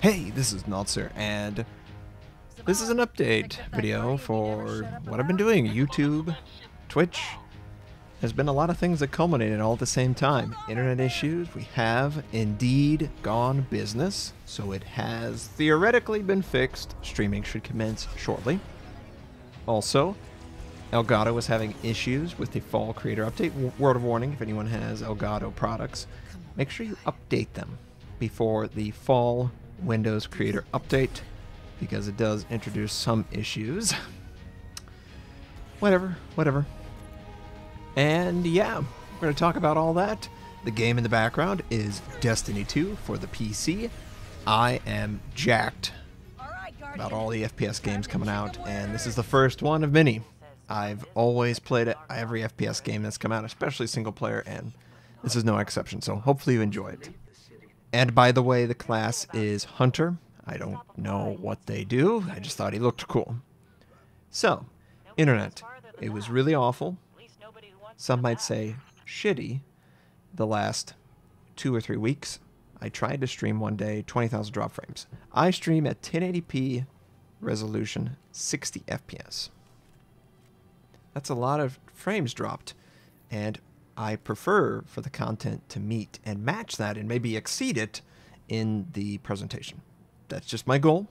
Hey, this is Notser, and this is an update video for what I've been doing. YouTube, Twitch. There's been a lot of things that culminated all at the same time. Internet issues, we have indeed gone business, so it has theoretically been fixed. Streaming should commence shortly. Also, Elgato was having issues with the fall creator update. Word of warning, if anyone has Elgato products, make sure you update them before the fall Windows creator update, because it does introduce some issues. Whatever. And yeah, we're going to talk about all that. The game in the background is Destiny 2 for the PC. I am jacked about all the FPS games coming out, and this is the first one of many. I've always played every FPS game that's come out, especially single player, and this is no exception, so hopefully you enjoy it. And by the way, the class is Hunter. I don't know what they do. I just thought he looked cool. So, internet. It was really awful. Some might say shitty the last 2 or 3 weeks. I tried to stream one day, 20,000 drop frames. I stream at 1080p resolution, 60 FPS. That's a lot of frames dropped, and I prefer for the content to meet and match that and maybe exceed it in the presentation. That's just my goal.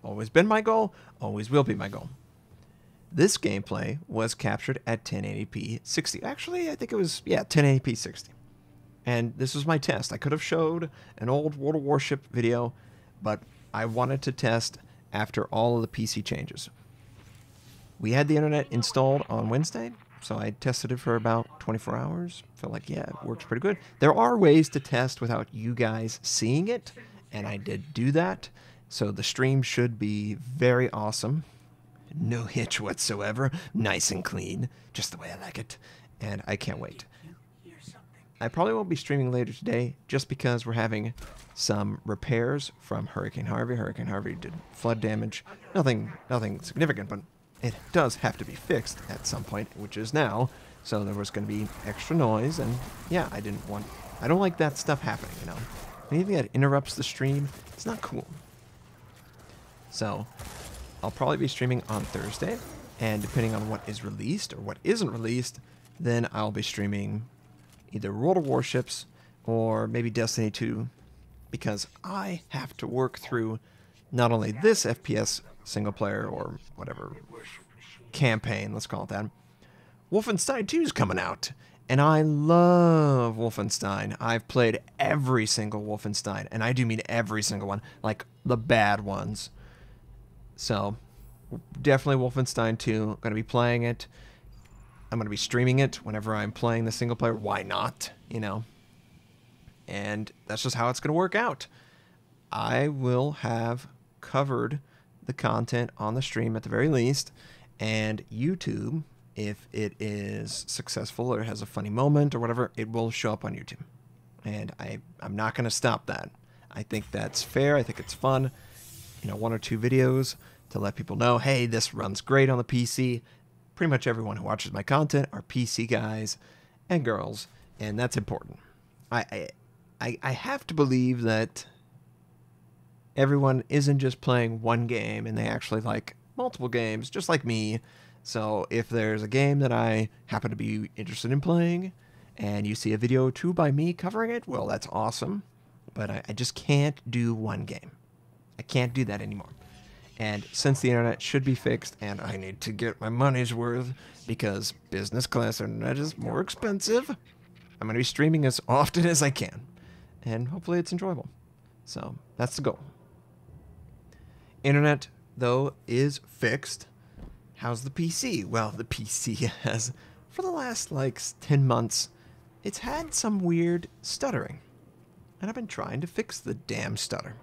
Always been my goal. Always will be my goal. This gameplay was captured at 1080p 60. Actually, I think it was, 1080p 60. And this was my test. I could have showed an old World of Warship video, but I wanted to test after all of the PC changes. We had the internet installed on Wednesday, so I tested it for about 24 hours. Felt like, yeah, it works pretty good. There are ways to test without you guys seeing it, and I did do that. So the stream should be very awesome. No hitch whatsoever. Nice and clean, just the way I like it. And I can't wait. I probably won't be streaming later today, just because we're having some repairs from Hurricane Harvey. Hurricane Harvey did flood damage. Nothing significant, but it does have to be fixed at some point, which is now. So there was going to be extra noise, and yeah, I don't like that stuff happening, you know. Anything that interrupts the stream, it's not cool. So I'll probably be streaming on Thursday, and depending on what is released or what isn't released, then I'll be streaming either World of Warships or maybe Destiny 2, because I have to work through not only this FPS single player or whatever campaign, let's call it that. Wolfenstein 2 is coming out, and I love Wolfenstein. I've played every single Wolfenstein, and I do mean every single one, like the bad ones. So, definitely Wolfenstein 2. I'm going to be playing it. I'm going to be streaming it whenever I'm playing the single player. Why not? You know? And that's just how it's going to work out. I will have covered the content on the stream at the very least, and YouTube, if it is successful or has a funny moment or whatever, it will show up on YouTube. And I'm not going to stop that. I think that's fair. I think it's fun. You know, 1 or 2 videos to let people know, hey, this runs great on the PC. Pretty much everyone who watches my content are PC guys and girls, and that's important. I have to believe that everyone isn't just playing one game, and they actually like multiple games, just like me. So if there's a game that I happen to be interested in playing, and you see a video or 2 by me covering it, well, that's awesome. But I just can't do one game. I can't do that anymore. And since the internet should be fixed, and I need to get my money's worth, because business class internet is more expensive, I'm going to be streaming as often as I can. And hopefully it's enjoyable. So that's the goal. Internet, though, is fixed. How's the PC? Well, the PC has, for the last, 10 months, it's had some weird stuttering. And I've been trying to fix the damn stutter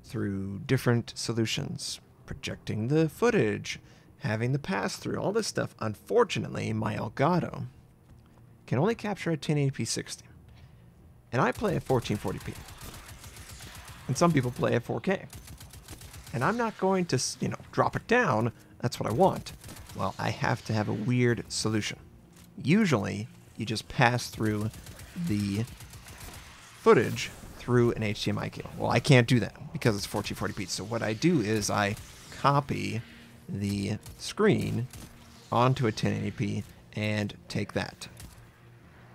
through different solutions. Projecting the footage, having the pass-through, all this stuff. Unfortunately, my Elgato can only capture at 1080p 60. And I play at 1440p. And some people play at 4K. And I'm not going to, drop it down. That's what I want. Well, I have to have a weird solution. Usually, you just pass through the footage through an HDMI cable. Well, I can't do that because it's 1440p. So what I do is I copy the screen onto a 1080p and take that.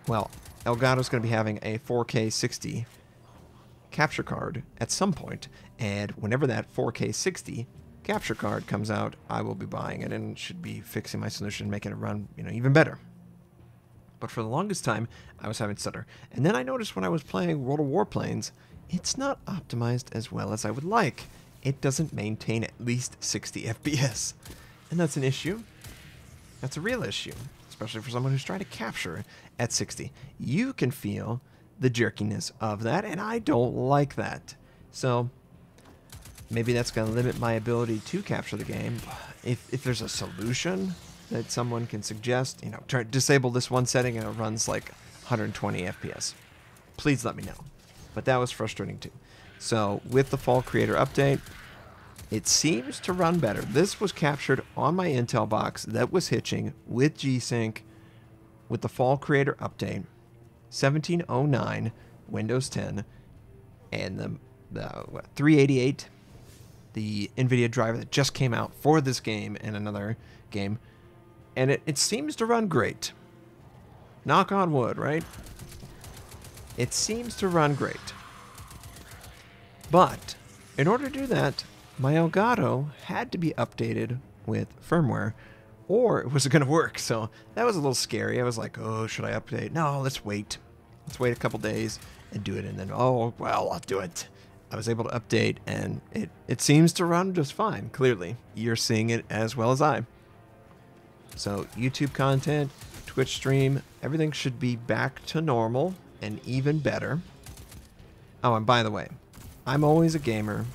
Well, Elgato's going to be having a 4K 60 capture card at some point, and whenever that 4K 60 capture card comes out, I will be buying it and should be fixing my solution, making it run, even better. But for the longest time, I was having stutter. And then I noticed when I was playing World of Warplanes, it's not optimized as well as I would like. It doesn't maintain at least 60 FPS. And that's an issue. That's a real issue, especially for someone who's trying to capture at 60. You can feel the jerkiness of that, and I don't like that. So maybe that's going to limit my ability to capture the game. If there's a solution that someone can suggest, try to disable this one setting and it runs like 120 FPS, please let me know. But that was frustrating too. So with the Fall Creator Update, it seems to run better. This was captured on my Intel box that was hitching with G-Sync with the Fall Creator Update 1709 Windows 10 and the 388, the NVIDIA driver that just came out for this game and another game, and it seems to run great. Knock on wood, right? It seems to run great. But in order to do that, my Elgato had to be updated with firmware, or it wasn't going to work. So that was a little scary. I was like, oh, should I update? No, let's wait. Let's wait a couple days and do it. And then, oh, well, I'll do it. I was able to update, and it seems to run just fine. Clearly, you're seeing it as well as I. So YouTube content, Twitch stream, everything should be back to normal and even better. Oh, and by the way, I'm always a gamer,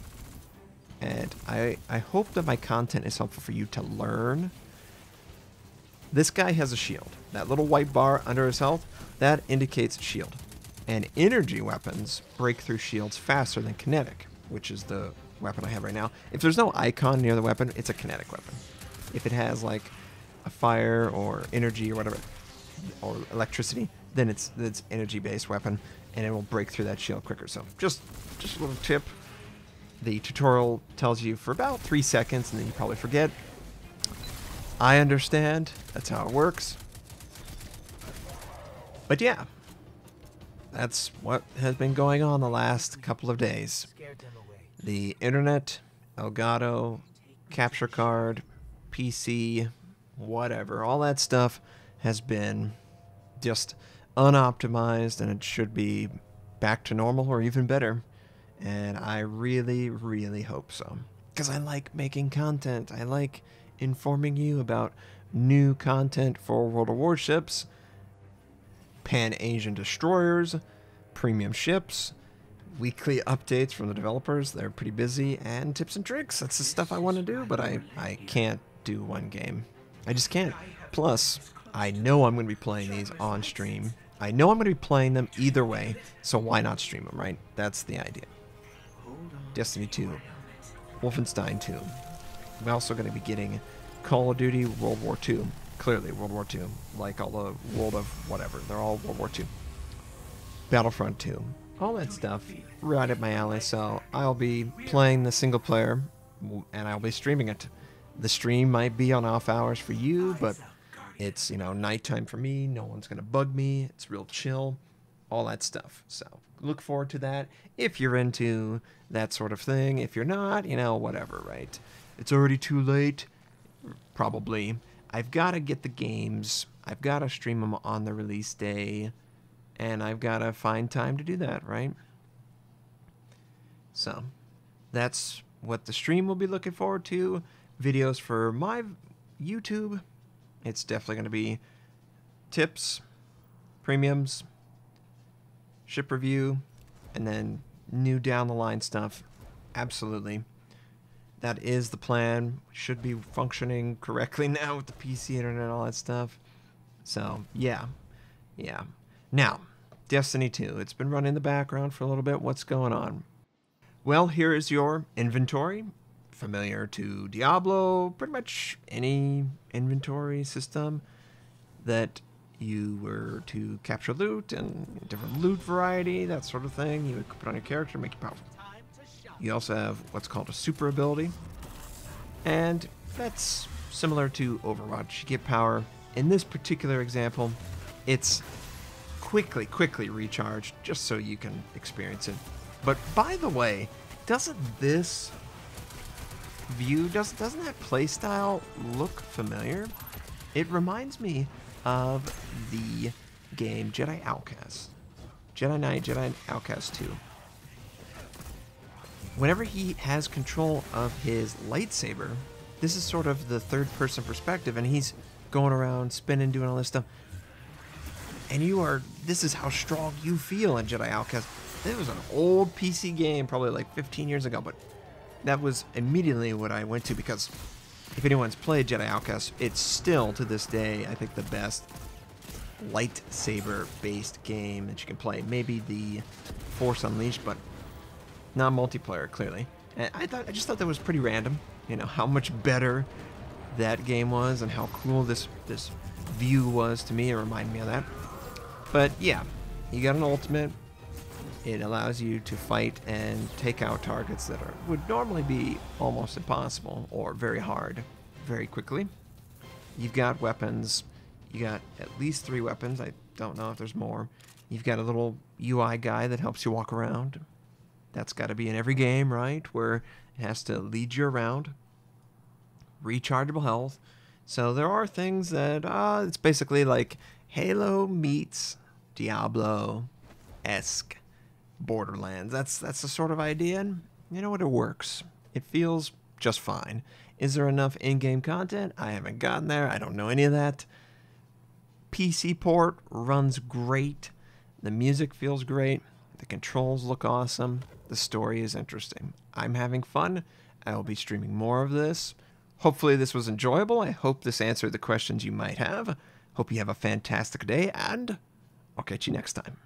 and I hope that my content is helpful for you to learn. This guy has a shield. That little white bar under his health, that indicates shield. And energy weapons break through shields faster than kinetic, which is the weapon I have right now. If there's no icon near the weapon, it's a kinetic weapon. If it has like a fire or energy or whatever, or electricity, then it's energy-based weapon, and it will break through that shield quicker. So just a little tip. The tutorial tells you for about 3 seconds, and then you probably forget. I understand. That's how it works. But yeah, that's what has been going on the last couple of days. The internet, Elgato, capture card, PC, whatever, all that stuff has been just unoptimized, and it should be back to normal or even better. And I really, really hope so. Because I like making content. I like informing you about new content for World of Warships, Pan-Asian destroyers, premium ships, weekly updates from the developers. They're pretty busy, and tips and tricks. That's the stuff I want to do, but I can't do one game. I just can't. Plus, I know I'm going to be playing these on stream. I know I'm going to be playing them either way, so why not stream them, right? That's the idea. Destiny 2, Wolfenstein 2. We're also going to be getting Call of Duty World War II. Clearly World War II, like all the World of whatever. They're all World War II. Battlefront 2. All that stuff right up my alley, so I'll be playing the single player, and I'll be streaming it. The stream might be on off hours for you, but it's, nighttime for me. No one's going to bug me. It's real chill. All that stuff. So look forward to that if you're into that sort of thing. If you're not, whatever, right? It's already too late. Probably. I've got to get the games. I've got to stream them on the release day. And I've got to find time to do that, right? So that's what the stream will be looking forward to. Videos for my YouTube. It's definitely going to be tips, premiums, ship review, and then new down the line stuff. Absolutely. That is the plan. Should be functioning correctly now with the PC internet and all that stuff. So, yeah. Yeah. Now, Destiny 2. It's been running in the background for a little bit. What's going on? Well, here is your inventory. Familiar to Diablo, pretty much any inventory system that you were to capture loot and different loot variety, that sort of thing, you would put on your character, make you powerful. You also have what's called a super ability, and that's similar to Overwatch. You get power. In this particular example, it's quickly recharged just so you can experience it. But by the way, doesn't this view, doesn't that playstyle look familiar? It reminds me of the game Jedi Outcast. Jedi Knight, Jedi Outcast 2. Whenever he has control of his lightsaber, this is sort of the third-person perspective, and he's going around, spinning, doing all this stuff. And this is how strong you feel in Jedi Outcast. It was an old PC game, probably like 15 years ago, but that was immediately what I went to, because if anyone's played Jedi Outcast, it's still, to this day, I think the best lightsaber-based game that you can play. Maybe the Force Unleashed, but not multiplayer, clearly. And I just thought that was pretty random, you know, how much better that game was and how cool this view was to me. It reminded me of that. But yeah, you got an ultimate. It allows you to fight and take out targets that would normally be almost impossible or very hard very quickly. You've got weapons. You got at least 3 weapons. I don't know if there's more. You've got a little UI guy that helps you walk around. That's got to be in every game, right? Where it has to lead you around. Rechargeable health. So there are things that, it's basically like Halo meets Diablo-esque Borderlands. That's the sort of idea, and you know what, it works. It feels just fine. Is there enough in-game content? I haven't gotten there. I don't know any of that. PC port runs great. The music feels great. The controls look awesome. The story is interesting. I'm having fun. I will be streaming more of this. Hopefully this was enjoyable. I hope this answered the questions you might have. Hope you have a fantastic day, and I'll catch you next time.